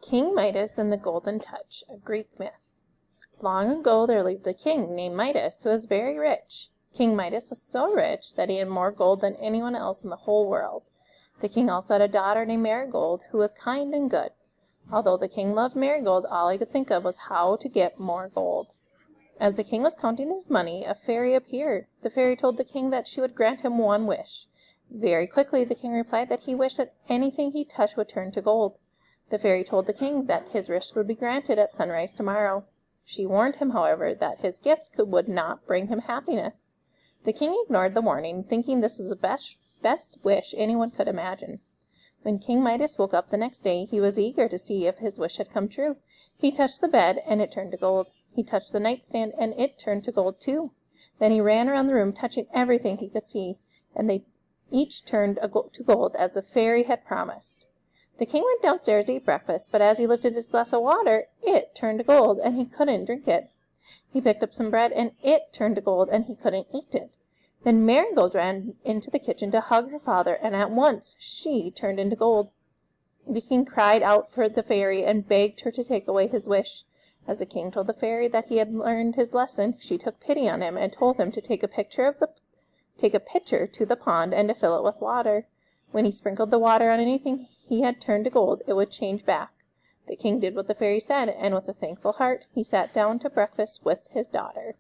King Midas and the Golden Touch, a Greek myth. Long ago there lived a king named Midas who was very rich. King Midas was so rich that he had more gold than anyone else in the whole world. The king also had a daughter named Marigold who was kind and good. Although the king loved Marigold, all he could think of was how to get more gold. As the king was counting his money, a fairy appeared. The fairy told the king that she would grant him one wish. Very quickly the king replied that he wished that anything he touched would turn to gold. The fairy told the king that his wish would be granted at sunrise tomorrow. She warned him, however, that his gift would not bring him happiness. The king ignored the warning, thinking this was the best wish anyone could imagine. When King Midas woke up the next day, he was eager to see if his wish had come true. He touched the bed, and it turned to gold. He touched the nightstand, and it turned to gold too. Then he ran around the room, touching everything he could see, and they each turned to gold, as the fairy had promised. The king went downstairs to eat breakfast, but as he lifted his glass of water, it turned to gold, and he couldn't drink it. He picked up some bread, and it turned to gold, and he couldn't eat it. Then Marigold ran into the kitchen to hug her father, and at once she turned into gold. The king cried out for the fairy and begged her to take away his wish. As the king told the fairy that he had learned his lesson, she took pity on him and told him to take a pitcher to the pond and to fill it with water. When he sprinkled the water on anything he had turned to gold, it would change back. The king did what the fairy said, and with a thankful heart he sat down to breakfast with his daughter.